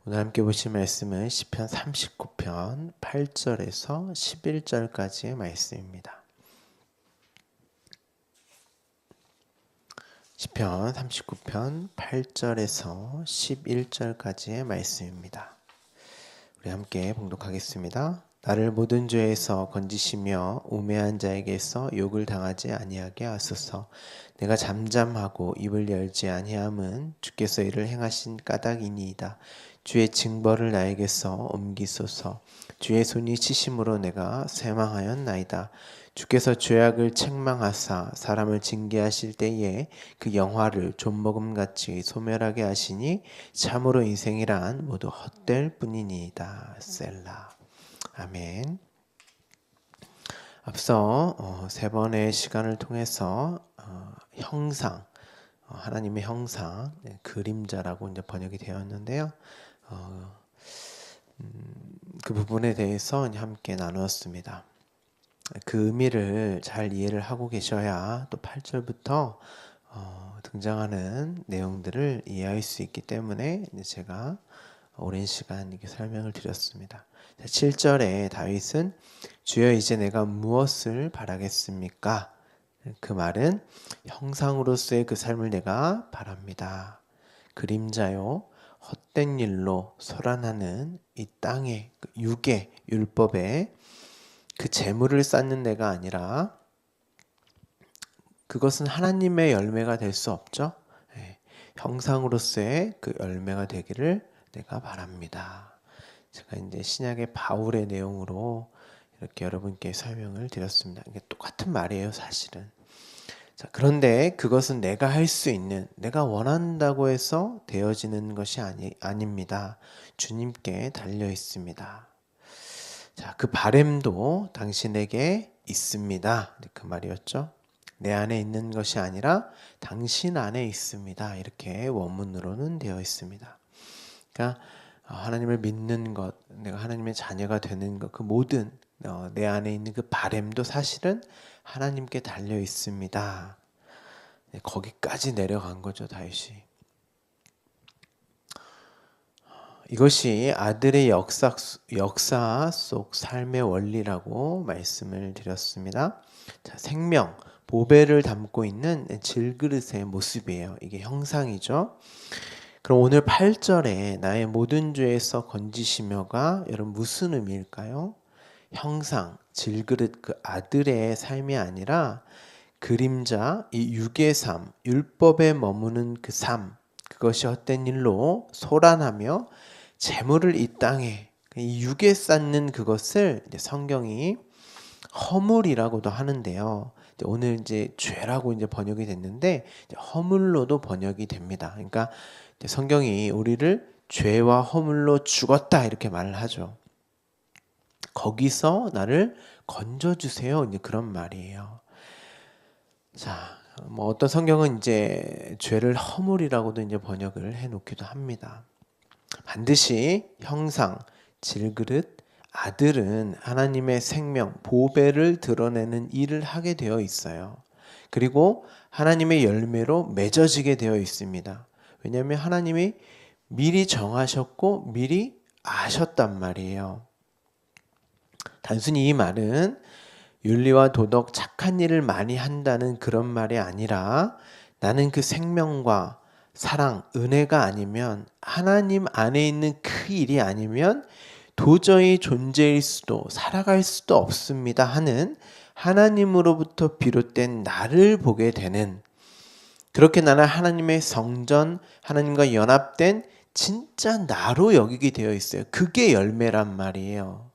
오늘 함께 보실 말씀은 시편 39편 8절에서 11절까지의 말씀입니다. 시편 39편 8절에서 11절까지의 말씀입니다. 우리 함께 봉독하겠습니다. 나를 모든 죄에서 건지시며 우매한 자에게서 욕을 당하지 아니하게 하소서. 내가 잠잠하고 입을 열지 아니함은 주께서 이를 행하신 까닭이니이다. 주의 징벌을 나에게서 옮기소서. 주의 손이 치심으로 내가 쇠망하였나이다. 주께서 죄악을 책망하사 사람을 징계하실 때에 그 영화를 좀먹음같이 소멸하게 하시니 참으로 인생이란 모두 헛될 뿐이니이다. 셀라. 아멘. 앞서 세 번의 시간을 통해서 형상, 하나님의 형상, 그림자라고 이제 번역이 되었는데요. 그 부분에 대해서 함께 나누었습니다. 그 의미를 잘 이해를 하고 계셔야 또 8절부터 등장하는 내용들을 이해할 수 있기 때문에 제가 오랜 시간 이렇게 설명을 드렸습니다. 7절에 다윗은 주여 이제 내가 무엇을 바라겠습니까? 그 말은 형상으로서의 그 삶을 내가 바랍니다. 그림자요 헛된 일로 소란하는 이 땅의 육의 율법에 그 재물을 쌓는 데가 아니라 그것은 하나님의 열매가 될 수 없죠. 형상으로서의 그 열매가 되기를 내가 바랍니다. 제가 이제 신약의 바울의 내용으로 이렇게 여러분께 설명을 드렸습니다. 이게 똑같은 말이에요, 사실은. 자, 그런데 그것은 내가 할 수 있는, 내가 원한다고 해서 되어지는 것이 아닙니다. 주님께 달려 있습니다. 자, 그 바램도 당신에게 있습니다. 그 말이었죠. 내 안에 있는 것이 아니라 당신 안에 있습니다. 이렇게 원문으로는 되어 있습니다. 그러니까 하나님을 믿는 것, 내가 하나님의 자녀가 되는 것, 그 모든 내 안에 있는 그 바램도 사실은 하나님께 달려 있습니다. 거기까지 내려간 거죠, 다윗이. 이것이 아들의 역사 속 삶의 원리라고 말씀을 드렸습니다. 자, 생명, 보배를 담고 있는 질그릇의 모습이에요. 이게 형상이죠. 그럼 오늘 8절에 나의 모든 죄에서 건지시며가 여러분 무슨 의미일까요? 형상, 질그릇 그 아들의 삶이 아니라 그림자, 이 육의 삶, 율법에 머무는 그 삶, 그것이 헛된 일로 소란하며 재물을 이 땅에 이 육에 쌓는 그것을 이제 성경이 허물이라고도 하는데요. 오늘 이제 죄라고 이제 번역이 됐는데 허물로도 번역이 됩니다. 그러니까 성경이 우리를 죄와 허물로 죽었다 이렇게 말을 하죠. 거기서 나를 건져주세요. 이제 그런 말이에요. 자, 뭐 어떤 성경은 이제 죄를 허물이라고도 이제 번역을 해놓기도 합니다. 반드시 형상, 질그릇, 아들은 하나님의 생명, 보배를 드러내는 일을 하게 되어 있어요. 그리고 하나님의 열매로 맺어지게 되어 있습니다. 왜냐하면 하나님이 미리 정하셨고 미리 아셨단 말이에요. 단순히 이 말은 윤리와 도덕, 착한 일을 많이 한다는 그런 말이 아니라 나는 그 생명과 사랑, 은혜가 아니면 하나님 안에 있는 그 일이 아니면 도저히 존재일 수도 살아갈 수도 없습니다 하는 하나님으로부터 비롯된 나를 보게 되는, 그렇게 나는 하나님의 성전, 하나님과 연합된 진짜 나로 여기게 되어 있어요. 그게 열매란 말이에요.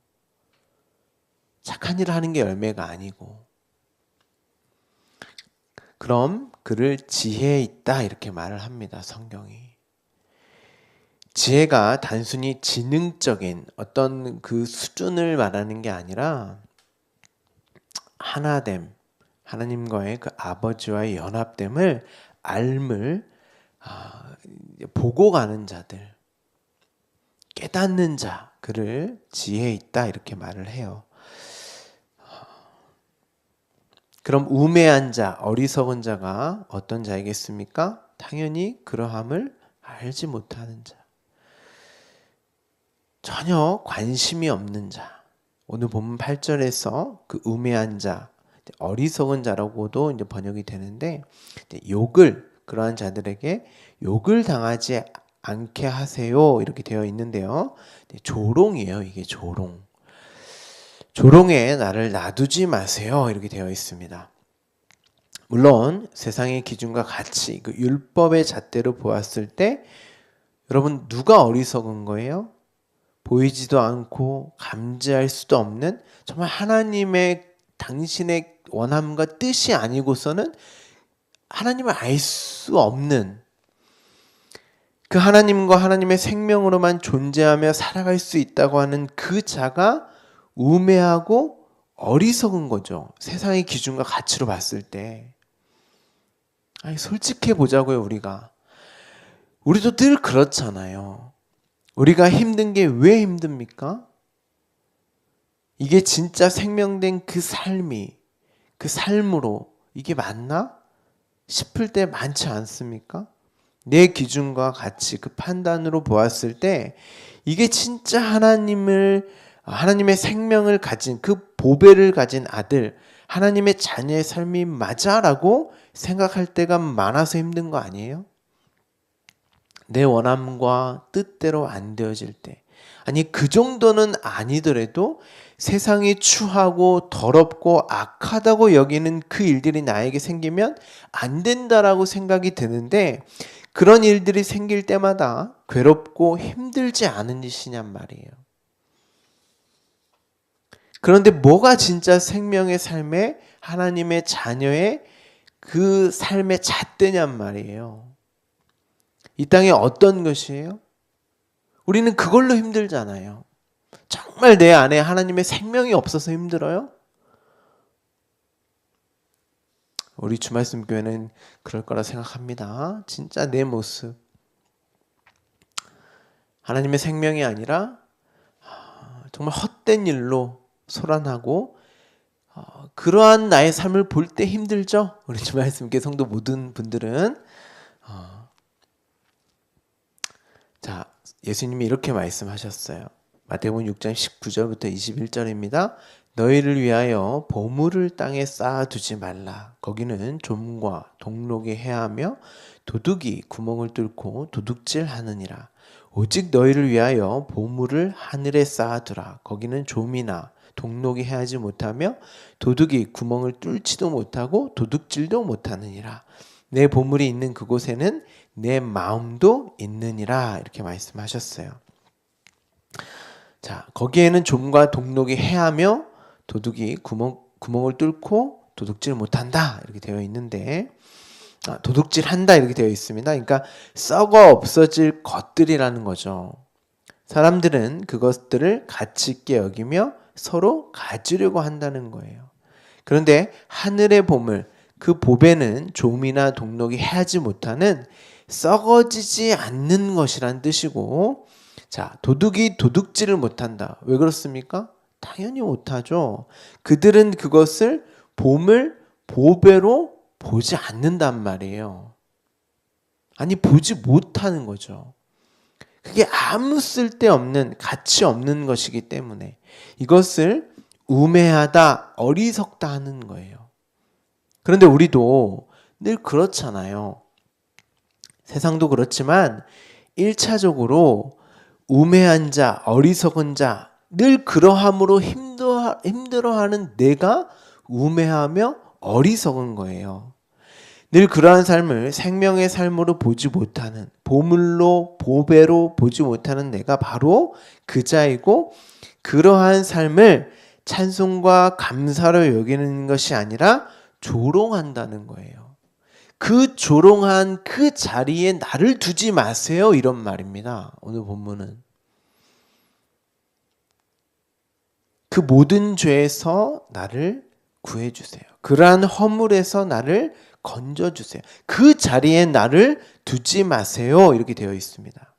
착한 일을 하는 게 열매가 아니고. 그럼 그를 지혜에 있다 이렇게 말을 합니다. 성경이. 지혜가 단순히 지능적인 어떤 그 수준을 말하는 게 아니라 하나됨, 하나님과의 그 아버지와의 연합됨을 알물 보고 가는 자들, 깨닫는 자, 그를 지혜에 있다 이렇게 말을 해요. 그럼 우매한 자, 어리석은 자가 어떤 자이겠습니까? 당연히 그러함을 알지 못하는 자. 전혀 관심이 없는 자. 오늘 본문 8절에서 그 우매한 자, 어리석은 자라고도 이제 번역이 되는데, 욕을, 그러한 자들에게 욕을 당하지 않게 하세요. 이렇게 되어 있는데요. 조롱이에요. 이게 조롱. 조롱에 나를 놔두지 마세요. 이렇게 되어 있습니다. 물론 세상의 기준과 같이 그 율법의 잣대로 보았을 때 여러분 누가 어리석은 거예요? 보이지도 않고 감지할 수도 없는 정말 하나님의 당신의 원함과 뜻이 아니고서는 하나님을 알 수 없는 그 하나님과 하나님의 생명으로만 존재하며 살아갈 수 있다고 하는 그 자가 우매하고 어리석은 거죠. 세상의 기준과 가치로 봤을 때. 아니, 솔직해 보자고요, 우리가. 우리도 늘 그렇잖아요. 우리가 힘든 게 왜 힘듭니까? 이게 진짜 생명된 그 삶이, 그 삶으로 이게 맞나? 싶을 때 많지 않습니까? 내 기준과 같이 그 판단으로 보았을 때 이게 진짜 하나님의 생명을 가진 그 보배를 가진 아들, 하나님의 자녀의 삶이 맞아라고 생각할 때가 많아서 힘든 거 아니에요? 내 원함과 뜻대로 안 되어질 때, 아니 그 정도는 아니더라도 세상이 추하고 더럽고 악하다고 여기는 그 일들이 나에게 생기면 안 된다라고 생각이 드는데, 그런 일들이 생길 때마다 괴롭고 힘들지 않은 짓이냔 말이에요. 그런데 뭐가 진짜 생명의 삶에 하나님의 자녀의 그 삶의 잣대냔 말이에요. 이 땅에 어떤 것이에요? 우리는 그걸로 힘들잖아요. 정말 내 안에 하나님의 생명이 없어서 힘들어요? 우리 주말씀 교회는 그럴 거라 생각합니다. 진짜 내 모습. 하나님의 생명이 아니라 정말 헛된 일로 소란하고 그러한 나의 삶을 볼 때 힘들죠? 우리 주말씀 교회 성도 모든 분들은. 자, 예수님이 이렇게 말씀하셨어요. 마태복음 6장 19절부터 21절입니다. 너희를 위하여 보물을 땅에 쌓아두지 말라. 거기는 좀과 동록이 해하며 도둑이 구멍을 뚫고 도둑질하느니라. 오직 너희를 위하여 보물을 하늘에 쌓아두라. 거기는 좀이나 동록이 해하지 못하며 도둑이 구멍을 뚫지도 못하고 도둑질도 못하느니라. 내 보물이 있는 그곳에는 내 마음도 있느니라. 이렇게 말씀하셨어요. 자, 거기에는 좀과 동록이 해하며 도둑이 구멍을 뚫고 도둑질 못한다. 이렇게 되어 있는데, 도둑질 한다. 이렇게 되어 있습니다. 그러니까 썩어 없어질 것들이라는 거죠. 사람들은 그것들을 가치 있게 여기며 서로 가지려고 한다는 거예요. 그런데 하늘의 보물, 그 보배는 좀이나 동록이 해하지 못하는 썩어지지 않는 것이란 뜻이고, 자, 도둑이 도둑질을 못한다. 왜 그렇습니까? 당연히 못하죠. 그들은 그것을 보배로 보지 않는단 말이에요. 아니, 보지 못하는 거죠. 그게 아무 쓸데없는, 가치 없는 것이기 때문에 이것을 우매하다, 어리석다 하는 거예요. 그런데 우리도 늘 그렇잖아요. 세상도 그렇지만 1차적으로 우매한 자, 어리석은 자, 늘 그러함으로 힘들어하는 내가 우매하며 어리석은 거예요. 늘 그러한 삶을 생명의 삶으로 보지 못하는, 보물로 보배로 보지 못하는 내가 바로 그 자이고, 그러한 삶을 찬송과 감사로 여기는 것이 아니라 조롱한다는 거예요. 그 조롱한 그 자리에 나를 두지 마세요, 이런 말입니다. 오늘 본문은. 그 모든 죄에서 나를 구해주세요. 그러한 허물에서 나를 건져주세요. 그 자리에 나를 두지 마세요. 이렇게 되어 있습니다.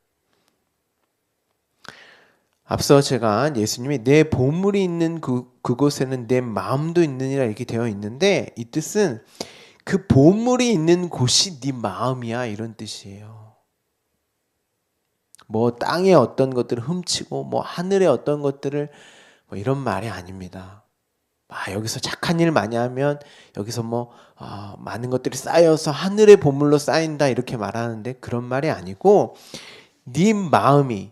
앞서 제가 예수님이 내 보물이 있는 그곳에는 내 마음도 있느니라 이렇게 되어 있는데, 이 뜻은 그 보물이 있는 곳이 네 마음이야, 이런 뜻이에요. 뭐 땅에 어떤 것들을 훔치고 뭐 하늘의 어떤 것들을 뭐 이런 말이 아닙니다. 여기서 착한 일 많이 하면 여기서 많은 것들이 쌓여서 하늘의 보물로 쌓인다 이렇게 말하는데 그런 말이 아니고 네 마음이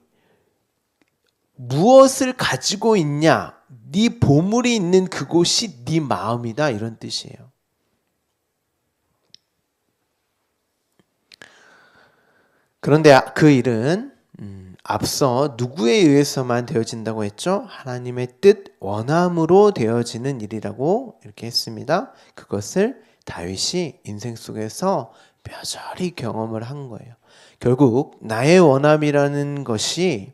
무엇을 가지고 있냐, 네 보물이 있는 그곳이 네 마음이다 이런 뜻이에요. 그런데 그 일은 앞서 누구에 의해서만 되어진다고 했죠? 하나님의 뜻, 원함으로 되어지는 일이라고 이렇게 했습니다. 그것을 다윗이 인생 속에서 뼈저리 경험을 한 거예요. 결국 나의 원함이라는 것이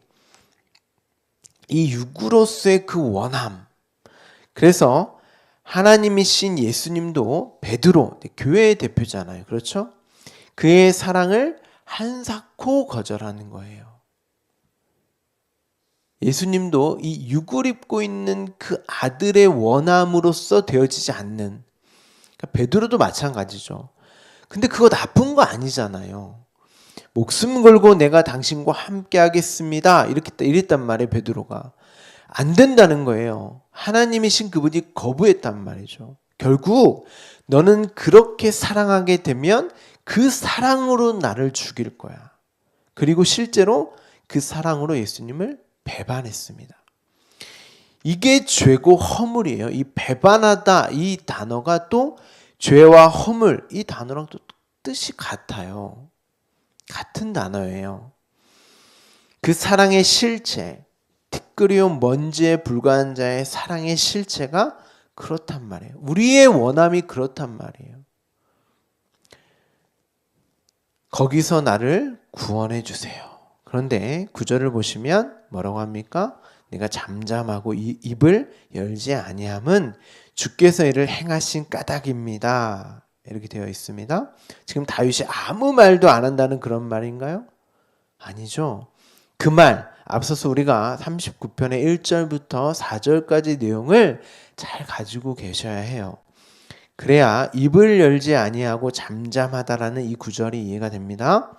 이 육으로서의 그 원함. 그래서 하나님이신 예수님도 베드로, 교회의 대표잖아요. 그렇죠? 그의 사랑을 한사코 거절하는 거예요. 예수님도 이 육을 입고 있는 그 아들의 원함으로서 되어지지 않는, 그러니까 베드로도 마찬가지죠. 근데 그거 나쁜 거 아니잖아요. 목숨 걸고 내가 당신과 함께 하겠습니다. 이렇게 이랬단 말이에요, 베드로가. 안 된다는 거예요. 하나님이신 그분이 거부했단 말이죠. 결국 너는 그렇게 사랑하게 되면 그 사랑으로 나를 죽일 거야. 그리고 실제로 그 사랑으로 예수님을 배반했습니다. 이게 죄고 허물이에요. 이 배반하다 이 단어가 또 죄와 허물 이 단어랑 또 뜻이 같아요. 같은 단어예요. 그 사랑의 실체, 티끌이온 먼지에 불과한 자의 사랑의 실체가 그렇단 말이에요. 우리의 원함이 그렇단 말이에요. 거기서 나를 구원해 주세요. 그런데 구절을 보시면 뭐라고 합니까? 내가 잠잠하고 입을 열지 아니함은 주께서 이를 행하신 까닭입니다. 이렇게 되어 있습니다. 지금 다윗이 아무 말도 안 한다는 그런 말인가요? 아니죠. 그 말, 앞서서 우리가 39편의 1절부터 4절까지 내용을 잘 가지고 계셔야 해요. 그래야 입을 열지 아니하고 잠잠하다라는 이 구절이 이해가 됩니다.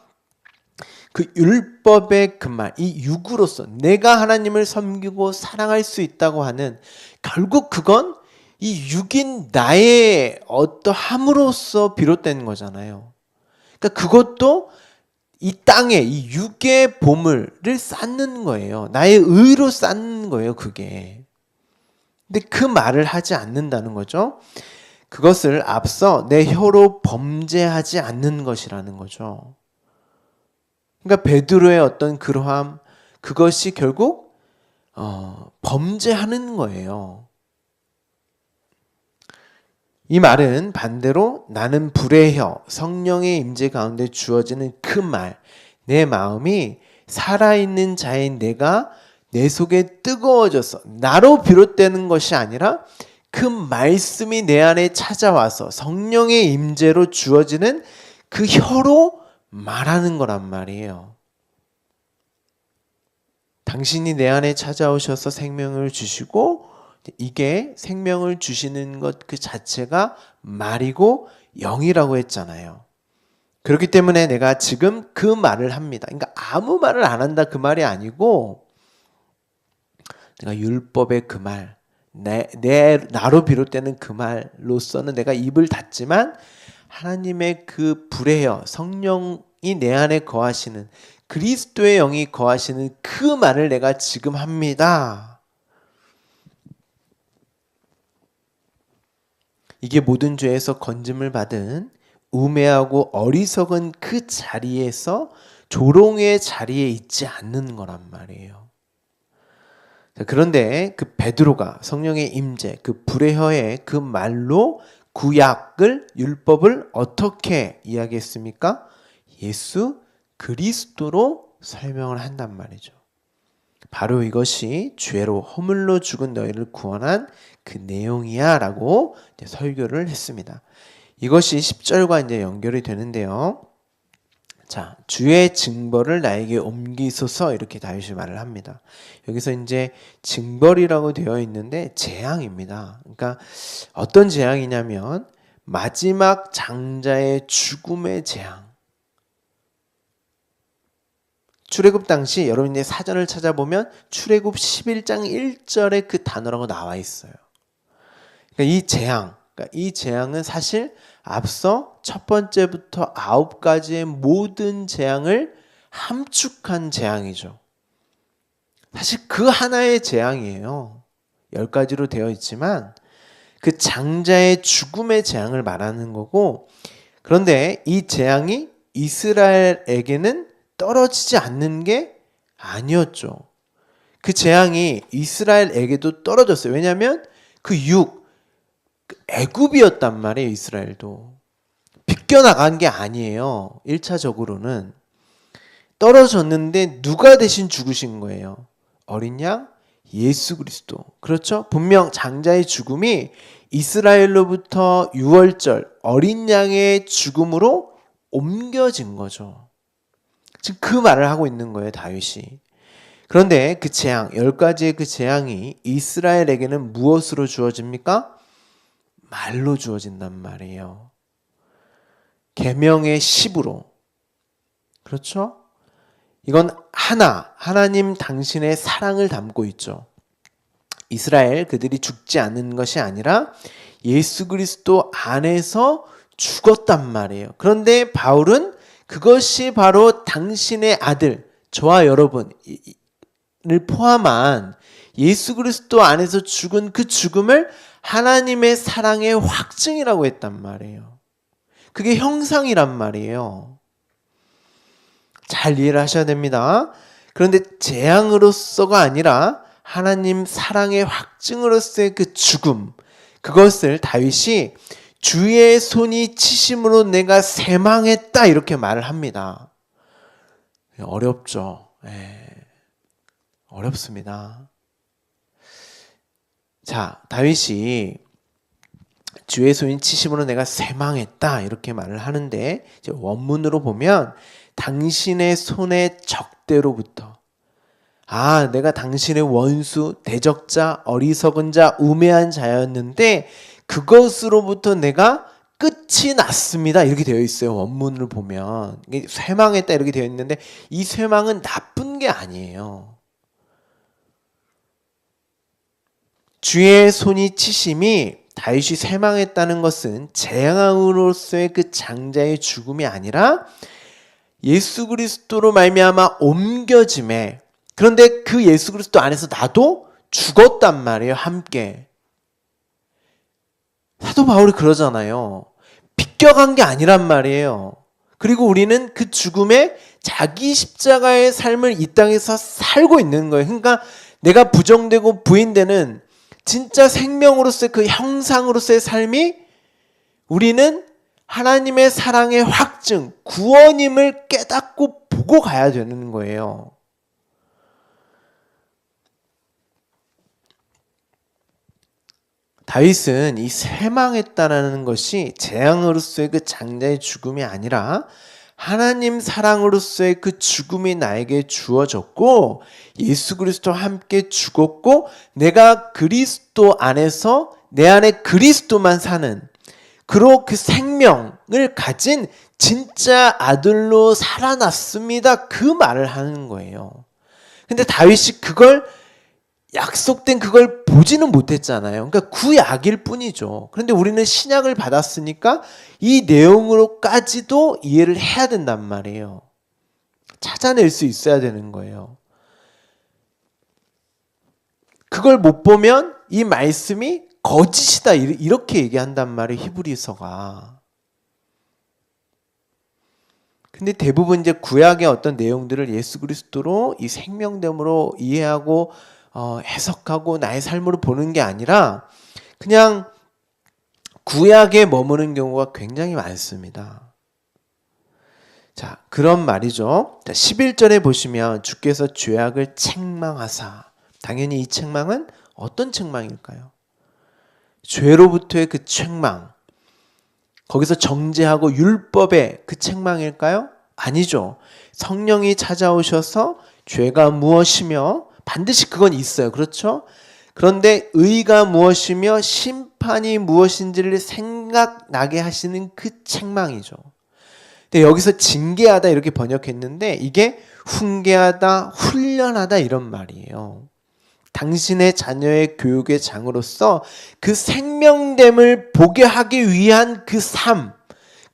그 율법의 그 말, 이 육으로서 내가 하나님을 섬기고 사랑할 수 있다고 하는 결국 그건 이 육인 나의 어떠함으로써 비롯된 거잖아요. 그러니까 그것도 이 땅에 이 육의 보물을 쌓는 거예요. 나의 의로 쌓는 거예요, 그게. 근데 그 말을 하지 않는다는 거죠. 그것을 앞서 내 혀로 범죄하지 않는 것이라는 거죠. 그러니까 베드로의 어떤 그러함, 그것이 결국 범죄하는 거예요. 이 말은 반대로 나는 불의 혀, 성령의 임재 가운데 주어지는 그 말, 내 마음이 살아있는 자인 내가 내 속에 뜨거워져서 나로 비롯되는 것이 아니라 그 말씀이 내 안에 찾아와서 성령의 임재로 주어지는 그 혀로 말하는 거란 말이에요. 당신이 내 안에 찾아오셔서 생명을 주시고 이게 생명을 주시는 것 그 자체가 말이고 영이라고 했잖아요. 그렇기 때문에 내가 지금 그 말을 합니다. 그러니까 아무 말을 안 한다 그 말이 아니고 내가 율법의 그 말, 나로 비롯되는 그 말로서는 내가 입을 닫지만 하나님의 그 불의 여, 성령이 내 안에 거하시는 그리스도의 영이 거하시는 그 말을 내가 지금 합니다. 이게 모든 죄에서 건짐을 받은 우매하고 어리석은 그 자리에서 조롱의 자리에 있지 않는 거란 말이에요. 그런데 그 베드로가 성령의 임재, 그 불의 혀의 그 말로 구약을 율법을 어떻게 이야기했습니까? 예수 그리스도로 설명을 한단 말이죠. 바로 이것이 죄로 허물로 죽은 너희를 구원한 그 내용이야 라고 설교를 했습니다. 이것이 10절과 이제 연결이 되는데요. 자, 주의 징벌을 나에게 옮기소서 이렇게 다윗이 말을 합니다. 여기서 이제 징벌이라고 되어 있는데 재앙입니다. 그러니까 어떤 재앙이냐면 마지막 장자의 죽음의 재앙. 출애굽 당시 여러분이 사전을 찾아보면 출애굽 11장 1절에 그 단어라고 나와 있어요. 그러니까 이 재앙은 사실 앞서 첫 번째부터 9가지의 모든 재앙을 함축한 재앙이죠. 사실 그 하나의 재앙이에요. 10가지로 되어 있지만 그 장자의 죽음의 재앙을 말하는 거고, 그런데 이 재앙이 이스라엘에게는 떨어지지 않는 게 아니었죠. 그 재앙이 이스라엘에게도 떨어졌어요. 왜냐하면 그 애굽이었단 말이에요. 이스라엘도 비껴나간 게 아니에요. 1차적으로는 떨어졌는데 누가 대신 죽으신 거예요? 어린 양 예수 그리스도. 그렇죠? 분명 장자의 죽음이 이스라엘로부터 유월절 어린 양의 죽음으로 옮겨진 거죠. 지금 그 말을 하고 있는 거예요, 다윗이. 그런데 그 재앙, 10가지의 그 재앙이 이스라엘에게는 무엇으로 주어집니까? 말로 주어진단 말이에요. 계명의 10으로. 그렇죠? 이건 하나님 당신의 사랑을 담고 있죠. 이스라엘 그들이 죽지 않는 것이 아니라 예수 그리스도 안에서 죽었단 말이에요. 그런데 바울은 그것이 바로 당신의 아들, 저와 여러분을 포함한 예수 그리스도 안에서 죽은 그 죽음을 하나님의 사랑의 확증이라고 했단 말이에요. 그게 형상이란 말이에요. 잘 이해를 하셔야 됩니다. 그런데 재앙으로서가 아니라 하나님 사랑의 확증으로서의 그 죽음, 그것을 다윗이 주의 손이 치심으로 내가 쇠망했다 이렇게 말을 합니다. 어렵죠. 어렵습니다. 자, 다윗이 주의 손이 치심으로 내가 쇠망했다 이렇게 말을 하는데, 이제 원문으로 보면 당신의 손의 적대로부터, 내가 당신의 원수, 대적자, 어리석은 자, 우매한 자였는데 그것으로부터 내가 끝이 났습니다 이렇게 되어 있어요. 원문을 보면 쇠망했다 이렇게 되어 있는데, 이 쇠망은 나쁜 게 아니에요. 주의 손이 치심이 다윗이 쇠망했다는 것은 재앙으로서의 그 장자의 죽음이 아니라 예수 그리스도로 말미암아 옮겨짐에, 그런데 그 예수 그리스도 안에서 나도 죽었단 말이에요. 함께. 사도 바울이 그러잖아요. 비껴간 게 아니란 말이에요. 그리고 우리는 그 죽음에 자기 십자가의 삶을 이 땅에서 살고 있는 거예요. 그러니까 내가 부정되고 부인되는 진짜 생명으로서의 그 형상으로서의 삶이, 우리는 하나님의 사랑의 확증, 구원임을 깨닫고 보고 가야 되는 거예요. 다윗은 이 쇠망했다라는 것이 재앙으로서의 그 장자의 죽음이 아니라 하나님 사랑으로서의 그 죽음이 나에게 주어졌고, 예수 그리스도와 함께 죽었고, 내가 그리스도 안에서 내 안에 그리스도만 사는 그 생명을 가진 진짜 아들로 살아났습니다. 그 말을 하는 거예요. 근데 다윗이 약속된 그걸 보지는 못했잖아요. 그러니까 구약일 뿐이죠. 그런데 우리는 신약을 받았으니까 이 내용으로까지도 이해를 해야 된단 말이에요. 찾아낼 수 있어야 되는 거예요. 그걸 못 보면 이 말씀이 거짓이다 이렇게 얘기한단 말이에요. 히브리서가. 근데 대부분 이제 구약의 어떤 내용들을 예수 그리스도로 이 생명됨으로 이해하고 해석하고 나의 삶으로 보는 게 아니라 그냥 구약에 머무는 경우가 굉장히 많습니다. 자, 그런 말이죠. 자, 11절에 보시면 주께서 죄악을 책망하사, 당연히 이 책망은 어떤 책망일까요? 죄로부터의 그 책망, 거기서 정죄하고 율법의 그 책망일까요? 아니죠. 성령이 찾아오셔서 죄가 무엇이며 반드시 그건 있어요. 그렇죠? 그런데 의가 무엇이며 심판이 무엇인지를 생각나게 하시는 그 책망이죠. 근데 여기서 징계하다 이렇게 번역했는데 이게 훈계하다, 훈련하다 이런 말이에요. 당신의 자녀의 교육의 장으로서 그 생명됨을 보게 하기 위한 그 삶,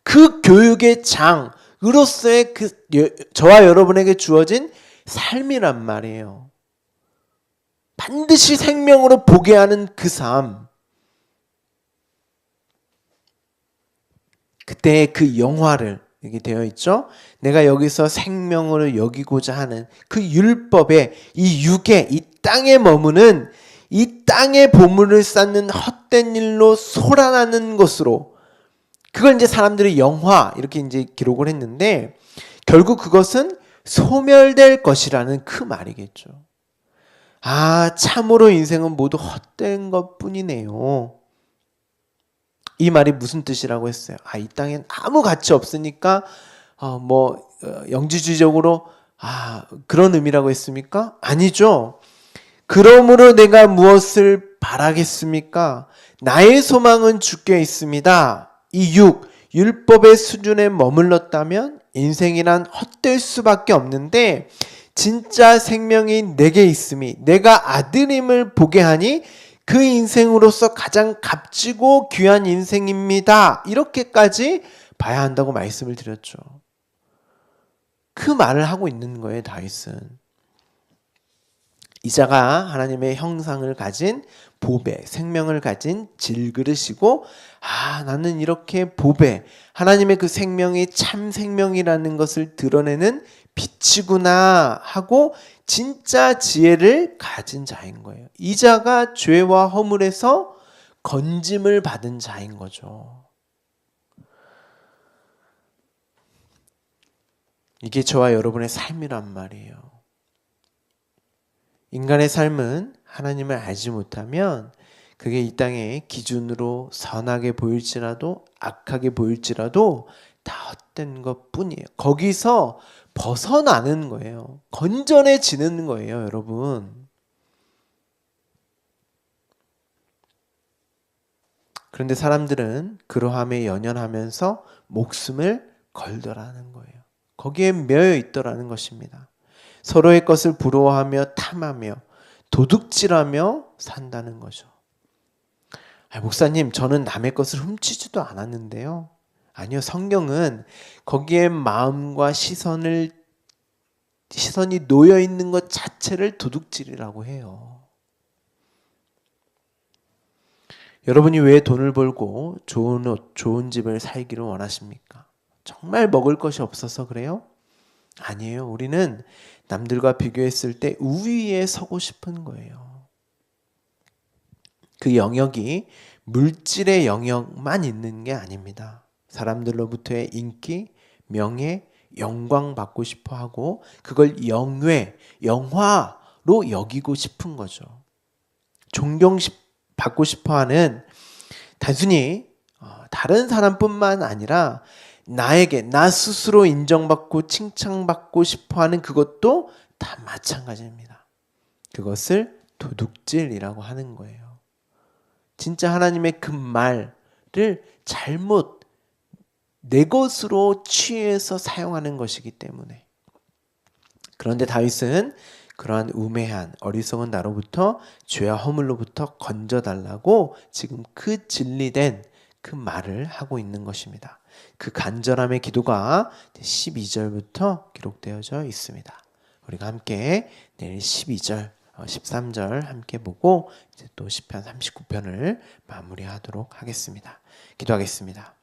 그 교육의 장으로서의 저와 여러분에게 주어진 삶이란 말이에요. 반드시 생명으로 보게 하는 그 삶. 그때의 그 영화를 여기 되어 있죠. 내가 여기서 생명으로 여기고자 하는 그 율법의 이 육에 이 땅에 머무는 이 땅의 보물을 쌓는 헛된 일로 소란하는 것으로 그걸 이제 사람들이 영화 이렇게 이제 기록을 했는데 결국 그것은 소멸될 것이라는 그 말이겠죠. 아, 참으로 인생은 모두 헛된 것뿐이네요. 이 말이 무슨 뜻이라고 했어요? 아, 이 땅엔 아무 가치 없으니까 영지주의적으로 그런 의미라고 했습니까? 아니죠. 그러므로 내가 무엇을 바라겠습니까? 나의 소망은 주께 있습니다. 이 율법의 수준에 머물렀다면 인생이란 헛될 수밖에 없는데 진짜 생명이 내게 있음이 내가 아들임을 보게 하니 그 인생으로서 가장 값지고 귀한 인생입니다. 이렇게까지 봐야 한다고 말씀을 드렸죠. 그 말을 하고 있는 거예요, 다윗은. 이자가 하나님의 형상을 가진 보배, 생명을 가진 질그릇이고 나는 이렇게 보배, 하나님의 그 생명이 참 생명이라는 것을 드러내는 빛이구나 하고 진짜 지혜를 가진 자인 거예요. 이자가 죄와 허물에서 건짐을 받은 자인 거죠. 이게 저와 여러분의 삶이란 말이에요. 인간의 삶은 하나님을 알지 못하면 그게 이 땅의 기준으로 선하게 보일지라도 악하게 보일지라도 다 헛된 것뿐이에요. 거기서 벗어나는 거예요. 건전해지는 거예요, 여러분. 그런데 사람들은 그러함에 연연하면서 목숨을 걸더라는 거예요. 거기에 매여 있더라는 것입니다. 서로의 것을 부러워하며 탐하며 도둑질하며 산다는 거죠. 목사님, 저는 남의 것을 훔치지도 않았는데요. 아니요, 성경은 거기에 마음과 시선이 놓여 있는 것 자체를 도둑질이라고 해요. 여러분이 왜 돈을 벌고 좋은 옷, 좋은 집을 살기를 원하십니까? 정말 먹을 것이 없어서 그래요? 아니에요. 우리는 남들과 비교했을 때 우위에 서고 싶은 거예요. 그 영역이 물질의 영역만 있는 게 아닙니다. 사람들로부터의 인기, 명예, 영광 받고 싶어 하고 그걸 영화로 여기고 싶은 거죠. 존경받고 싶어 하는 단순히 다른 사람뿐만 아니라 나 스스로 인정받고 칭찬받고 싶어 하는 그것도 다 마찬가지입니다. 그것을 도둑질이라고 하는 거예요. 진짜 하나님의 그 말을 잘못 내 것으로 취해서 사용하는 것이기 때문에. 그런데 다윗은 그러한 우매한 어리석은 나로부터 죄와 허물로부터 건져달라고 지금 그 진리된 그 말을 하고 있는 것입니다. 그 간절함의 기도가 12절부터 기록되어져 있습니다. 우리가 함께 내일 12절, 13절 함께 보고 이제 또 시편 39편을 마무리하도록 하겠습니다. 기도하겠습니다.